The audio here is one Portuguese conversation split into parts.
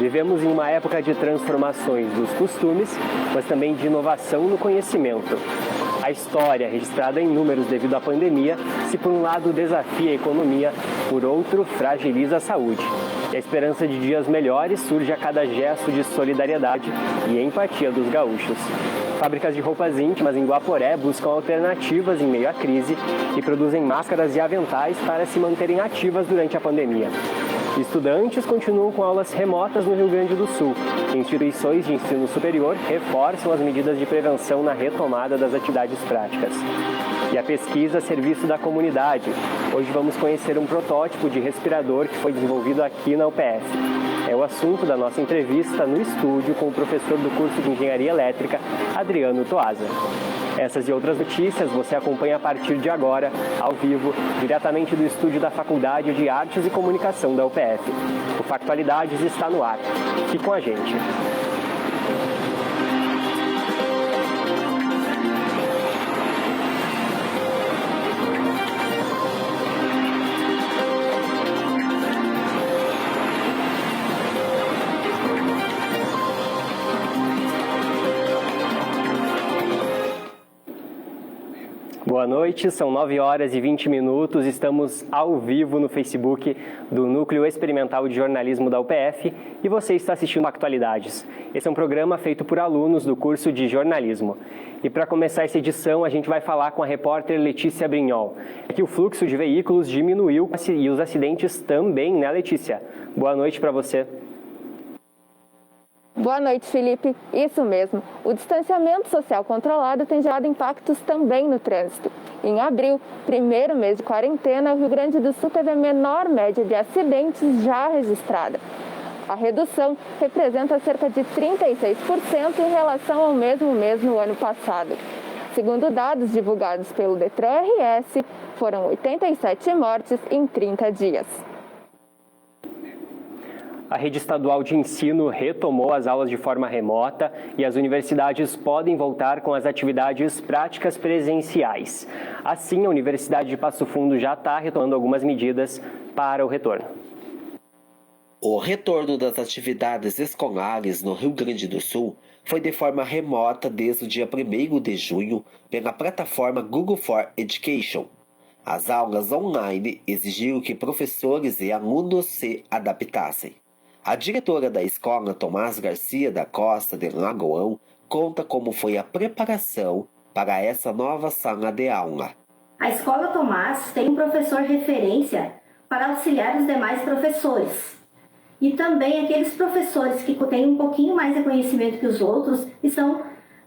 Vivemos em uma época de transformações dos costumes, mas também de inovação no conhecimento. A história, registrada em números devido à pandemia, se por um lado desafia a economia, por outro fragiliza a saúde. E a esperança de dias melhores surge a cada gesto de solidariedade e empatia dos gaúchos. Fábricas de roupas íntimas em Guaporé buscam alternativas em meio à crise e produzem máscaras e aventais para se manterem ativas durante a pandemia. Estudantes continuam com aulas remotas no Rio Grande do Sul. Instituições de ensino superior reforçam as medidas de prevenção na retomada das atividades práticas. E a pesquisa a serviço da comunidade. Hoje vamos conhecer um protótipo de respirador que foi desenvolvido aqui na UPF. É o assunto da nossa entrevista no estúdio com o professor do curso de Engenharia Elétrica, Adriano Toaza. Essas e outras notícias você acompanha a partir de agora, ao vivo, diretamente do estúdio da Faculdade de Artes e Comunicação da UPF. O Factualidades está no ar. Fique com a gente. Boa noite, são 9 horas e 20 minutos, estamos ao vivo no Facebook do Núcleo Experimental de Jornalismo da UPF e você está assistindo Atualidades. Esse é um programa feito por alunos do curso de jornalismo. E para começar essa edição, a gente vai falar com a repórter Letícia Brignol. É que o fluxo de veículos diminuiu e os acidentes também, né, Letícia? Boa noite para você. Boa noite, Felipe. Isso mesmo. O distanciamento social controlado tem gerado impactos também no trânsito. Em abril, primeiro mês de quarentena, o Rio Grande do Sul teve a menor média de acidentes já registrada. A redução representa cerca de 36% em relação ao mesmo mês no ano passado. Segundo dados divulgados pelo Detran-RS, foram 87 mortes em 30 dias. A rede estadual de ensino retomou as aulas de forma remota e as universidades podem voltar com as atividades práticas presenciais. Assim, a Universidade de Passo Fundo já está retomando algumas medidas para o retorno. O retorno das atividades escolares no Rio Grande do Sul foi de forma remota desde o dia 1º de junho pela plataforma Google for Education. As aulas online exigiram que professores e alunos se adaptassem. A diretora da escola, Tomás Garcia da Costa de Lagoão, conta como foi a preparação para essa nova sala de aula. A escola Tomás tem um professor referência para auxiliar os demais professores. E também aqueles professores que têm um pouquinho mais de conhecimento que os outros estão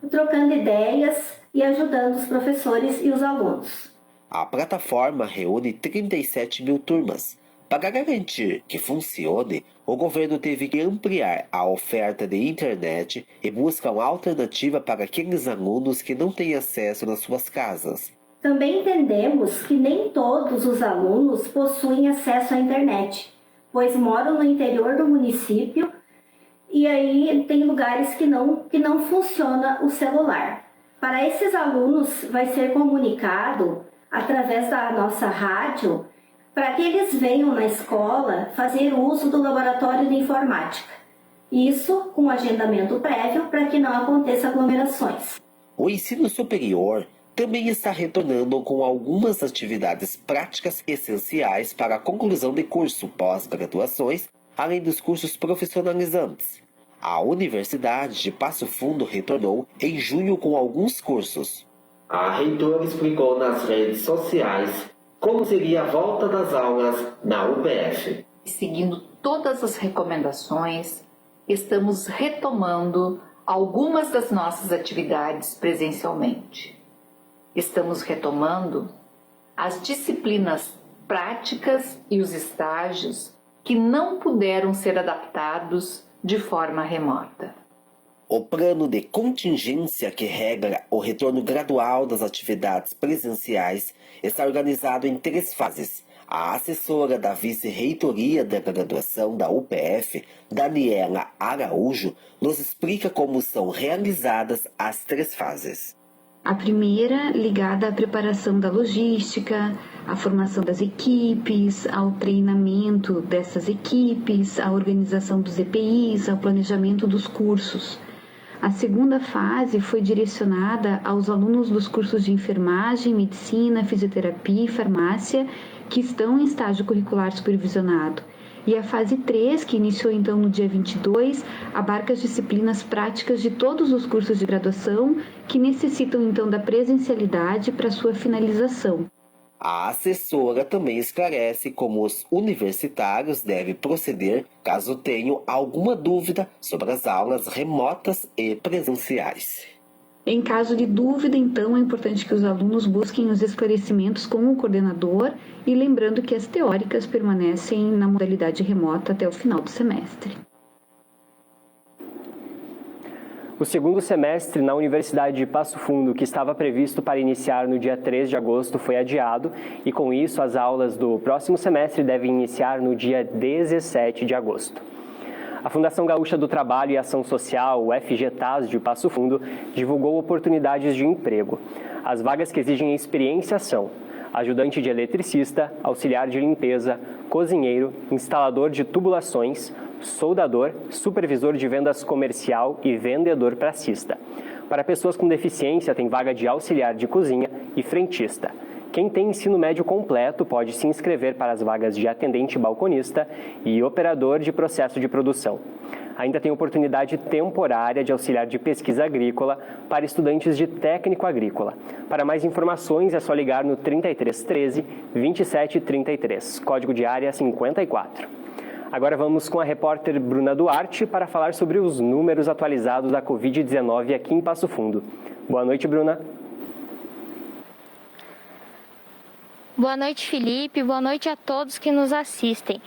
trocando ideias e ajudando os professores e os alunos. A plataforma reúne 37 mil turmas. Para garantir que funcione, o governo teve que ampliar a oferta de internet e busca uma alternativa para aqueles alunos que não têm acesso nas suas casas. Também entendemos que nem todos os alunos possuem acesso à internet, pois moram no interior do município e aí tem lugares que não funciona o celular. Para esses alunos vai ser comunicado através da nossa rádio para que eles venham na escola fazer uso do laboratório de informática. Isso com agendamento prévio para que não aconteça aglomerações. O ensino superior também está retornando com algumas atividades práticas essenciais para a conclusão de curso pós-graduações, além dos cursos profissionalizantes. A Universidade de Passo Fundo retornou em junho com alguns cursos. A reitora explicou nas redes sociais como seria a volta das aulas na UPF. Seguindo todas as recomendações, estamos retomando algumas das nossas atividades presencialmente. Estamos retomando as disciplinas práticas e os estágios que não puderam ser adaptados de forma remota. O plano de contingência que regra o retorno gradual das atividades presenciais está organizado em 3 fases. A assessora da vice-reitoria da graduação da UPF, Daniela Araújo, nos explica como são realizadas as 3 fases. A primeira ligada à preparação da logística, à formação das equipes, ao treinamento dessas equipes, à organização dos EPIs, ao planejamento dos cursos. A segunda fase foi direcionada aos alunos dos cursos de enfermagem, medicina, fisioterapia e farmácia que estão em estágio curricular supervisionado. E a fase 3, que iniciou então no dia 22, abarca as disciplinas práticas de todos os cursos de graduação que necessitam então da presencialidade para sua finalização. A assessora também esclarece como os universitários devem proceder caso tenham alguma dúvida sobre as aulas remotas e presenciais. Em caso de dúvida, então, é importante que os alunos busquem os esclarecimentos com o coordenador e lembrando que as teóricas permanecem na modalidade remota até o final do semestre. O segundo semestre na Universidade de Passo Fundo, que estava previsto para iniciar no dia 3 de agosto, foi adiado e, com isso, as aulas do próximo semestre devem iniciar no dia 17 de agosto. A Fundação Gaúcha do Trabalho e Ação Social, o FGTAS de Passo Fundo, divulgou oportunidades de emprego. As vagas que exigem experiência são ajudante de eletricista, auxiliar de limpeza, cozinheiro, instalador de tubulações, soldador, supervisor de vendas comercial e vendedor pracista. Para pessoas com deficiência, tem vaga de auxiliar de cozinha e frentista. Quem tem ensino médio completo pode se inscrever para as vagas de atendente balconista e operador de processo de produção. Ainda tem oportunidade temporária de auxiliar de pesquisa agrícola para estudantes de técnico agrícola. Para mais informações é só ligar no 3313 2733, código de área 54. Agora vamos com a repórter Bruna Duarte para falar sobre os números atualizados da Covid-19 aqui em Passo Fundo. Boa noite, Bruna. Boa noite, Felipe. Boa noite a todos que nos assistem.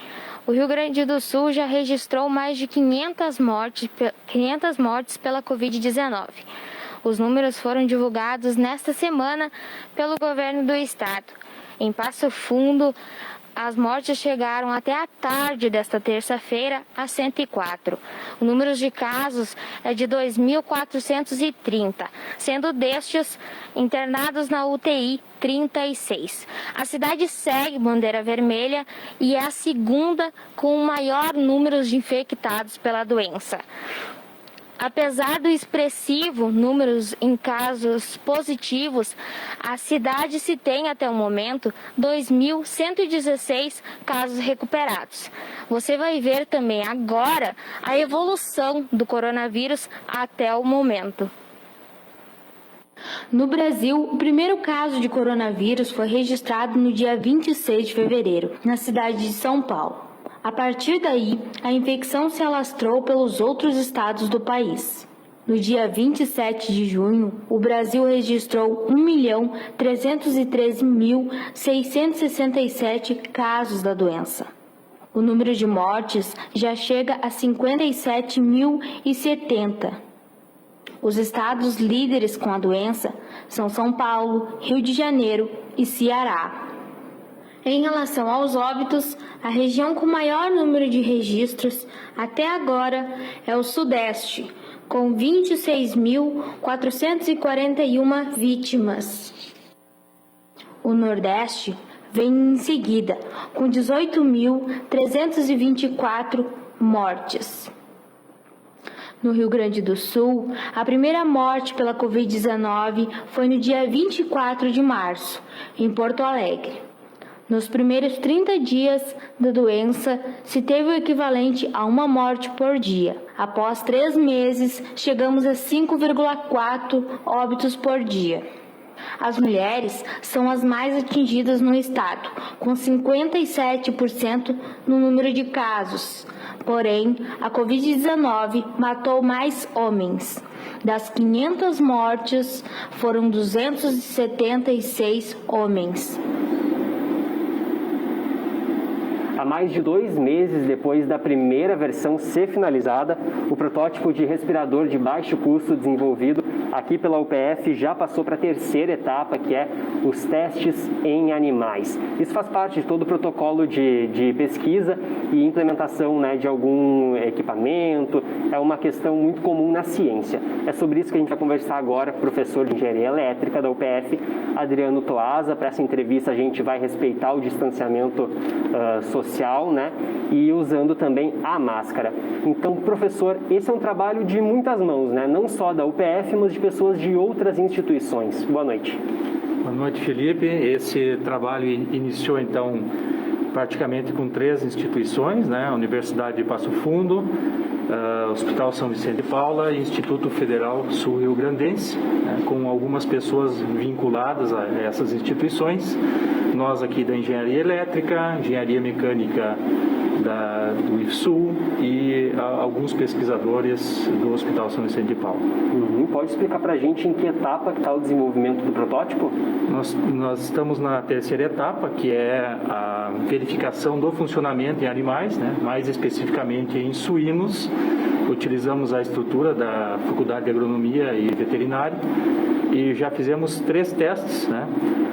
O Rio Grande do Sul já registrou mais de 500 mortes pela Covid-19. Os números foram divulgados nesta semana pelo governo do estado. Em Passo Fundo, as mortes chegaram até a tarde desta terça-feira a 104. O número de casos é de 2.430, sendo destes internados na UTI 36. A cidade segue bandeira vermelha e é a segunda com o maior número de infectados pela doença. Apesar do expressivo número em casos positivos, a cidade se tem até o momento 2.116 casos recuperados. Você vai ver também agora a evolução do coronavírus até o momento. No Brasil, o primeiro caso de coronavírus foi registrado no dia 26 de fevereiro, na cidade de São Paulo. A partir daí, a infecção se alastrou pelos outros estados do país. No dia 27 de junho, o Brasil registrou 1.313.667 casos da doença. O número de mortes já chega a 57.070. Os estados líderes com a doença são São Paulo, Rio de Janeiro e Ceará. Em relação aos óbitos, a região com maior número de registros até agora é o Sudeste, com 26.441 vítimas. O Nordeste vem em seguida, com 18.324 mortes. No Rio Grande do Sul, a primeira morte pela Covid-19 foi no dia 24 de março, em Porto Alegre. Nos primeiros 30 dias da doença, se teve o equivalente a uma morte por dia. Após 3 meses, chegamos a 5,4 óbitos por dia. As mulheres são as mais atingidas no estado, com 57% no número de casos. Porém, a Covid-19 matou mais homens. Das 500 mortes, foram 276 homens. A mais de 2 meses depois da primeira versão ser finalizada, o protótipo de respirador de baixo custo desenvolvido aqui pela UPF já passou para a terceira etapa, que é os testes em animais. Isso faz parte de todo o protocolo de pesquisa e implementação, né, de algum equipamento. É uma questão muito comum na ciência. É sobre isso que a gente vai conversar agora com o professor de Engenharia Elétrica da UPF, Adriano Toasa. Para essa entrevista a gente vai respeitar o distanciamento social, né, e usando também a máscara. Então, professor, esse é um trabalho de muitas mãos, né, não só da UPF, mas de pessoas de outras instituições. Boa noite. Boa noite, Felipe. Esse trabalho iniciou, então, praticamente com 3 instituições, né? A Universidade de Passo Fundo, Hospital São Vicente de Paula e Instituto Federal Sul-Rio Grandense, né? Com algumas pessoas vinculadas a essas instituições. Nós aqui da Engenharia Elétrica, Engenharia Mecânica do IFSU e alguns pesquisadores do Hospital São Vicente de Paula. Pode explicar para a gente em que etapa está o desenvolvimento do protótipo? Nós estamos na terceira etapa, que é a verificação do funcionamento em animais, né? Mais especificamente em suínos. Utilizamos a estrutura da Faculdade de Agronomia e Veterinária e já fizemos 3 testes, né?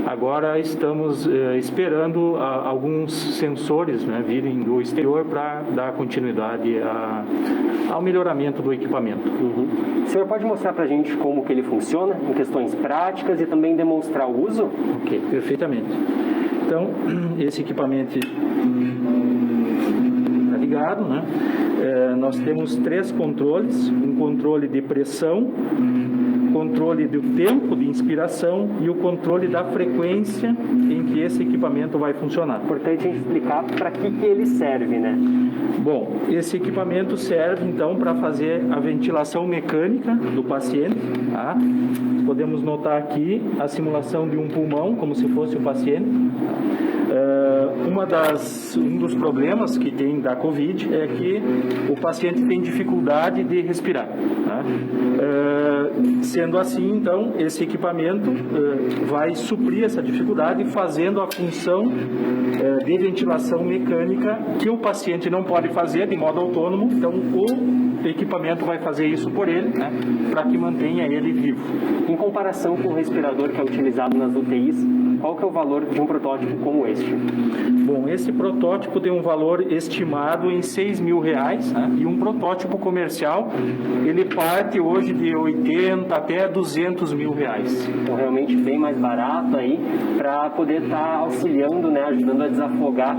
Agora estamos esperando alguns sensores, né, virem do exterior para dar continuidade ao melhoramento do equipamento. O senhor pode mostrar para a gente como que ele funciona, em questões práticas e também demonstrar o uso? Ok, perfeitamente. Então, esse equipamento está ligado, né? Nós temos 3 controles, um controle de pressão, controle do tempo de inspiração e o controle da frequência em que esse equipamento vai funcionar. Importante explicar para que ele serve, né? Bom, esse equipamento serve então para fazer a ventilação mecânica do paciente, tá? Podemos notar aqui a simulação de um pulmão, como se fosse o paciente. Um dos problemas que tem da Covid é que o paciente tem dificuldade de respirar, tá? Sendo assim, então, esse equipamento vai suprir essa dificuldade fazendo a função de ventilação mecânica que o paciente não pode fazer de modo autônomo, então o equipamento vai fazer isso por ele, né, para que mantenha ele vivo. Em comparação com o respirador que é utilizado nas UTIs, qual que é o valor de um protótipo como este? Bom, esse protótipo tem um valor estimado em R$6.000, né? E um protótipo comercial, ele parte hoje de 80 até R$200 mil. Então, realmente bem mais barato aí, para poder estar auxiliando, né, ajudando a desafogar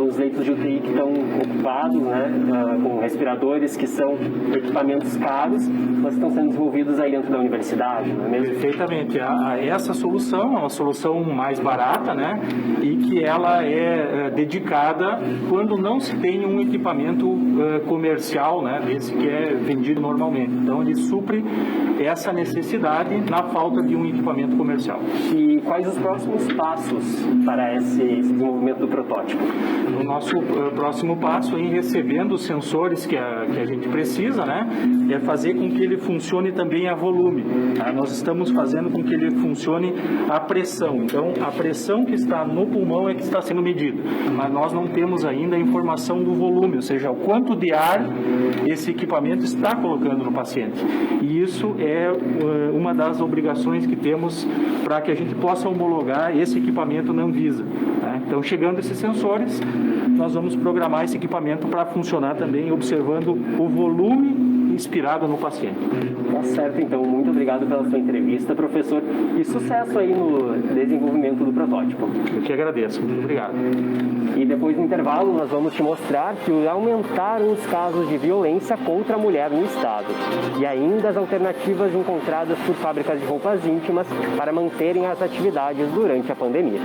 os leitos de UTI que estão ocupados, né, com respiradores que são equipamentos caros, mas estão sendo desenvolvidos aí dentro da universidade, não é mesmo? Perfeitamente. Essa solução é uma solução mais barata, né, e que ela é dedicada quando não se tem um equipamento comercial, né, desse que é vendido normalmente. Então, ele supre essa necessidade na falta de um equipamento comercial. E quais os próximos passos para esse desenvolvimento do protótipo? O nosso próximo passo, em recebendo os sensores que a gente precisa, né, é fazer com que ele funcione também a volume. Tá? Nós estamos fazendo com que ele funcione a pressão. Então, a pressão que está no pulmão é que está sendo medida, mas nós não temos ainda a informação do volume, ou seja, o quanto de ar esse equipamento está colocando no paciente. E isso é uma das obrigações que temos para que a gente possa homologar esse equipamento na Anvisa. Né? Então, chegando esses sensores, nós vamos programar esse equipamento para funcionar também observando o volume inspirado no paciente. Tá certo, então. Muito obrigado pela sua entrevista, professor, e sucesso aí no desenvolvimento do protótipo. Eu que agradeço. Muito obrigado. E depois do intervalo, nós vamos te mostrar que aumentaram os casos de violência contra a mulher no estado. E ainda as alternativas encontradas por fábricas de roupas íntimas para manterem as atividades durante a pandemia.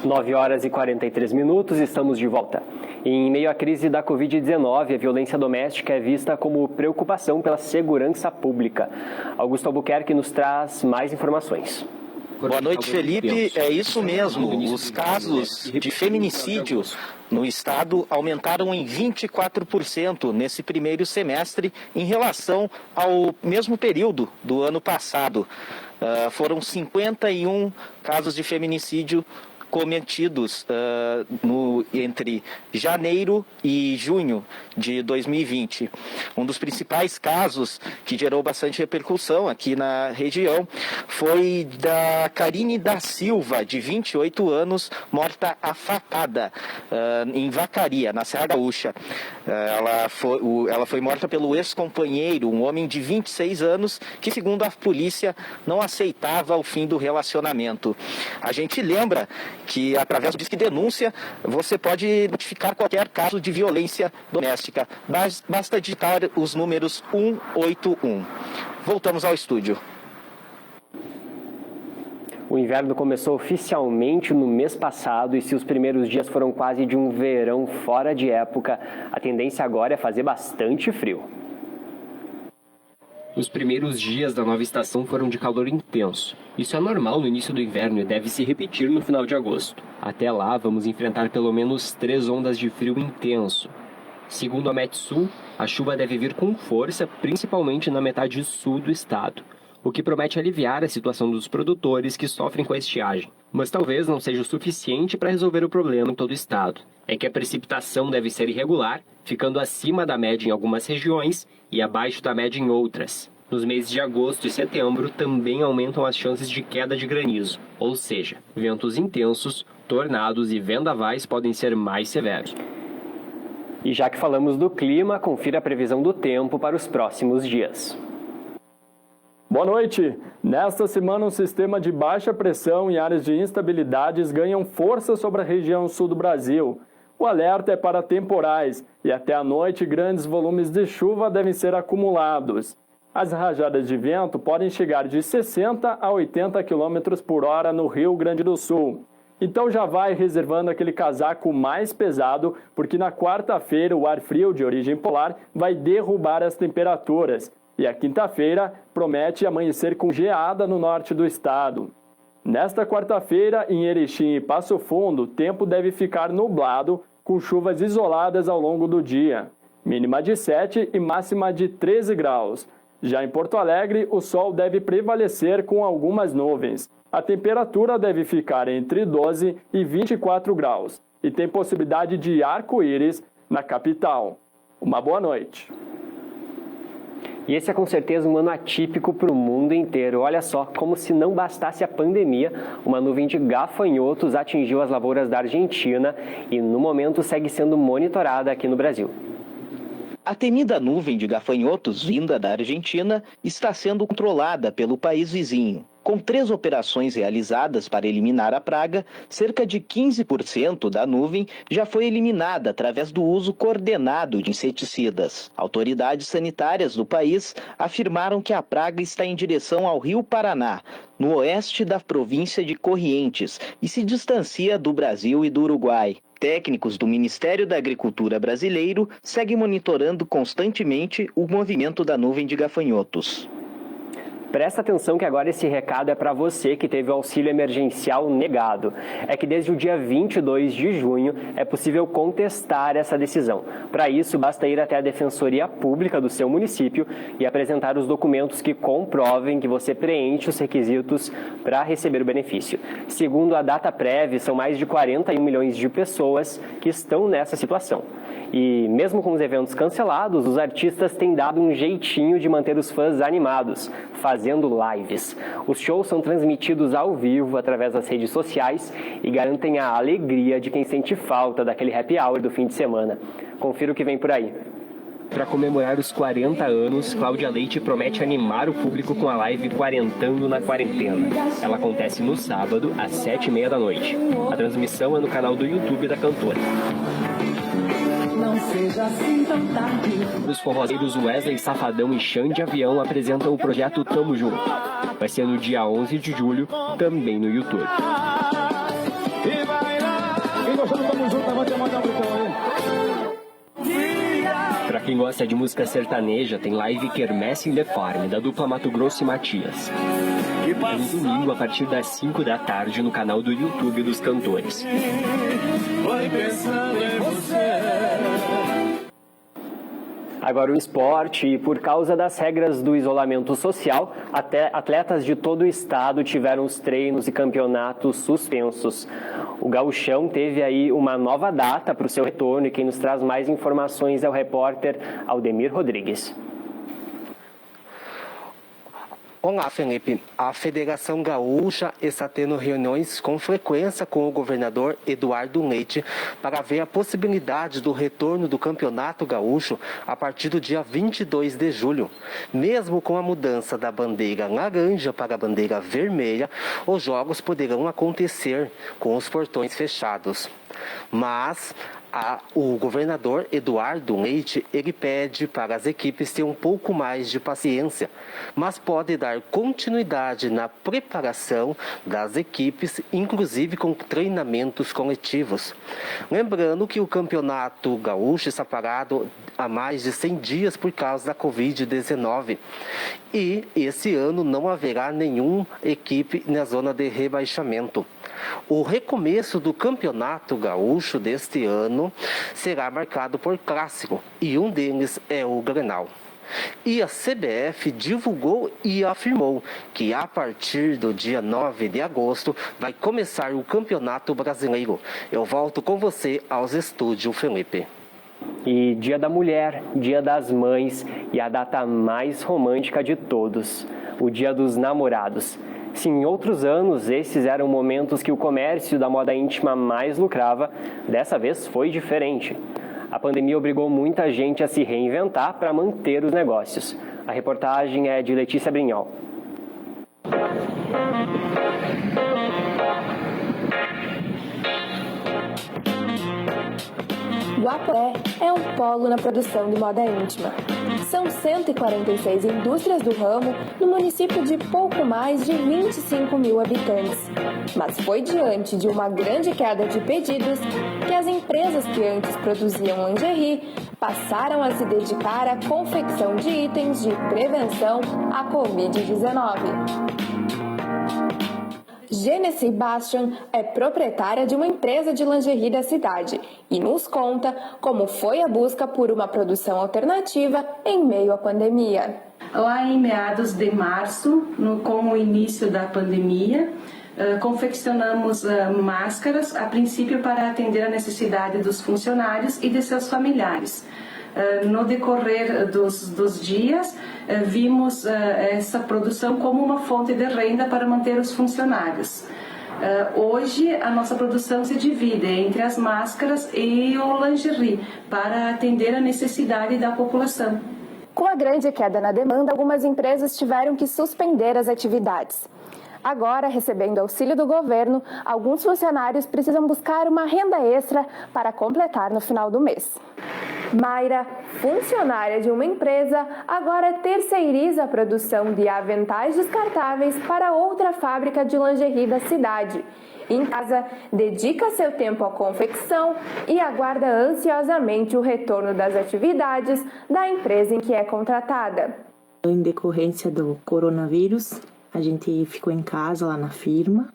Nove horas e 43 minutos, estamos de volta. Em meio à crise da Covid-19, a violência doméstica é vista como preocupação pela segurança pública. Augusto Albuquerque nos traz mais informações. Boa noite, Felipe. É isso mesmo. Os casos de feminicídios no estado aumentaram em 24% nesse primeiro semestre em relação ao mesmo período do ano passado. Foram 51 casos de feminicídio cometidos entre janeiro e junho de 2020. Um dos principais casos que gerou bastante repercussão aqui na região foi da Karine da Silva, de 28 anos, morta a facada em Vacaria, na Serra Gaúcha. Ela foi morta pelo ex-companheiro, um homem de 26 anos, que, segundo a polícia, não aceitava o fim do relacionamento. A gente lembra que, através do Disque Denúncia, você pode notificar qualquer caso de violência doméstica. Basta digitar os números 181. Voltamos ao estúdio. O inverno começou oficialmente no mês passado e se os primeiros dias foram quase de um verão fora de época, a tendência agora é fazer bastante frio. Os primeiros dias da nova estação foram de calor intenso. Isso é normal no início do inverno e deve se repetir no final de agosto. Até lá, vamos enfrentar pelo menos 3 ondas de frio intenso. Segundo a Metsul, a chuva deve vir com força, principalmente na metade sul do estado, o que promete aliviar a situação dos produtores que sofrem com a estiagem. Mas talvez não seja o suficiente para resolver o problema em todo o estado. É que a precipitação deve ser irregular, ficando acima da média em algumas regiões e abaixo da média em outras. Nos meses de agosto e setembro também aumentam as chances de queda de granizo, ou seja, ventos intensos, tornados e vendavais podem ser mais severos. E já que falamos do clima, confira a previsão do tempo para os próximos dias. Boa noite! Nesta semana, um sistema de baixa pressão e áreas de instabilidades ganham força sobre a região sul do Brasil. O alerta é para temporais e até à noite grandes volumes de chuva devem ser acumulados. As rajadas de vento podem chegar de 60 a 80 km por hora no Rio Grande do Sul. Então já vai reservando aquele casaco mais pesado, porque na quarta-feira o ar frio de origem polar vai derrubar as temperaturas. E a quinta-feira promete amanhecer com geada no norte do estado. Nesta quarta-feira, em Erechim e Passo Fundo, o tempo deve ficar nublado, com chuvas isoladas ao longo do dia. Mínima de 7 e máxima de 13 graus. Já em Porto Alegre, o sol deve prevalecer com algumas nuvens. A temperatura deve ficar entre 12 e 24 graus. E tem possibilidade de arco-íris na capital. Uma boa noite. E esse é com certeza um ano atípico para o mundo inteiro. Olha só, como se não bastasse a pandemia, uma nuvem de gafanhotos atingiu as lavouras da Argentina e no momento segue sendo monitorada aqui no Brasil. A temida nuvem de gafanhotos vinda da Argentina está sendo controlada pelo país vizinho. Com 3 operações realizadas para eliminar a praga, cerca de 15% da nuvem já foi eliminada através do uso coordenado de inseticidas. Autoridades sanitárias do país afirmaram que a praga está em direção ao Rio Paraná, no oeste da província de Corrientes, e se distancia do Brasil e do Uruguai. Técnicos do Ministério da Agricultura brasileiro seguem monitorando constantemente o movimento da nuvem de gafanhotos. Presta atenção que agora esse recado é para você que teve o auxílio emergencial negado. É que desde o dia 22 de junho é possível contestar essa decisão. Para isso, basta ir até a Defensoria Pública do seu município e apresentar os documentos que comprovem que você preenche os requisitos para receber o benefício. Segundo a DataPrev, são mais de 41 milhões de pessoas que estão nessa situação. E mesmo com os eventos cancelados, os artistas têm dado um jeitinho de manter os fãs animados, fazendo lives. Os shows são transmitidos ao vivo através das redes sociais e garantem a alegria de quem sente falta daquele happy hour do fim de semana. Confira o que vem por aí. Para comemorar os 40 anos, Cláudia Leite promete animar o público com a live Quarentando na Quarentena. Ela acontece no sábado, às 7h30 da noite. A transmissão é no canal do YouTube da cantora. Não seja assim tão tarde. Os forrozeiros Wesley Safadão e Xande Avião apresentam o projeto Tamo Junto. Vai ser no dia 11 de julho, também no YouTube. Quem gostou do Tamo Junto, levante a mão aí. Pra quem gosta de música sertaneja, tem live Quermesse in the Farm, da dupla Mato Grosso e Matias. no domingo a partir das 5 da tarde no canal do YouTube dos cantores. Vai pensando em você. Agora o esporte, e por causa das regras do isolamento social, até atletas de todo o estado tiveram os treinos e campeonatos suspensos. O Gauchão teve aí uma nova data para o seu retorno e quem nos traz mais informações é o repórter Aldemir Rodrigues. Olá, Felipe. A Federação Gaúcha está tendo reuniões com frequência com o governador Eduardo Leite para ver a possibilidade do retorno do Campeonato Gaúcho a partir do dia 22 de julho. Mesmo com a mudança da bandeira laranja para a bandeira vermelha, os jogos poderão acontecer com os portões fechados. Mas o governador Eduardo Leite, ele pede para as equipes ter um pouco mais de paciência, mas pode dar continuidade na preparação das equipes, inclusive com treinamentos coletivos. Lembrando que o Campeonato Gaúcho está parado há mais de 100 dias por causa da Covid-19 e esse ano não haverá nenhuma equipe na zona de rebaixamento. O recomeço do Campeonato Gaúcho deste ano será marcado por clássico e um deles é o Grenal. E a CBF divulgou e afirmou que a partir do dia 9 de agosto vai começar o Campeonato Brasileiro. Eu volto com você aos estúdios, Felipe. E Dia da Mulher, Dia das Mães e a data mais romântica de todos, o Dia dos Namorados. Sim, em outros anos, esses eram momentos que o comércio da moda íntima mais lucrava. Dessa vez foi diferente. A pandemia obrigou muita gente a se reinventar para manter os negócios. A reportagem é de Letícia Brinhol. Guaporé é um polo na produção de moda íntima. São 146 indústrias do ramo no município de pouco mais de 25 mil habitantes. Mas foi diante de uma grande queda de pedidos que as empresas que antes produziam lingerie passaram a se dedicar à confecção de itens de prevenção à Covid-19. Genesee Bastian é proprietária de uma empresa de lingerie da cidade e nos conta como foi a busca por uma produção alternativa em meio à pandemia. Lá em meados de março, com o início da pandemia, confeccionamos máscaras, a princípio para atender a necessidade dos funcionários e de seus familiares. No decorrer dos dias, vimos essa produção como uma fonte de renda para manter os funcionários. Hoje, a nossa produção se divide entre as máscaras e o lingerie, para atender a necessidade da população. Com a grande queda na demanda, algumas empresas tiveram que suspender as atividades. Agora, recebendo auxílio do governo, alguns funcionários precisam buscar uma renda extra para completar no final do mês. Mayra, funcionária de uma empresa, agora terceiriza a produção de aventais descartáveis para outra fábrica de lingerie da cidade. Em casa, dedica seu tempo à confecção e aguarda ansiosamente o retorno das atividades da empresa em que é contratada. Em decorrência do coronavírus, a gente ficou em casa lá na firma.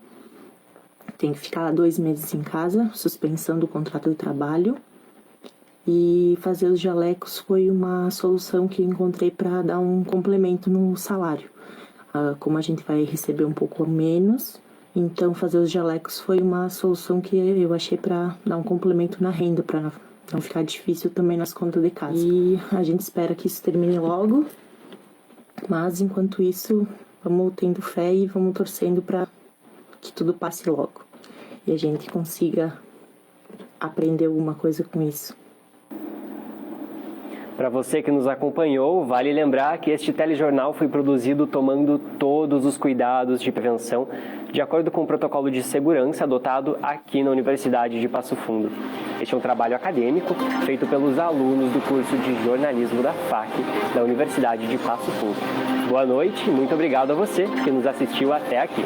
Tem que ficar 2 meses em casa, suspensão do contrato de trabalho. E fazer os jalecos foi uma solução que eu encontrei para dar um complemento no salário. Como a gente vai receber um pouco menos, então fazer os jalecos foi uma solução que eu achei para dar um complemento na renda, para não ficar difícil também nas contas de casa. E a gente espera que isso termine logo, mas enquanto isso, vamos tendo fé e vamos torcendo para que tudo passe logo e a gente consiga aprender alguma coisa com isso. Para você que nos acompanhou, vale lembrar que este telejornal foi produzido tomando todos os cuidados de prevenção, de acordo com o protocolo de segurança adotado aqui na Universidade de Passo Fundo. Este é um trabalho acadêmico feito pelos alunos do curso de jornalismo da FAC, da Universidade de Passo Fundo. Boa noite e muito obrigado a você que nos assistiu até aqui.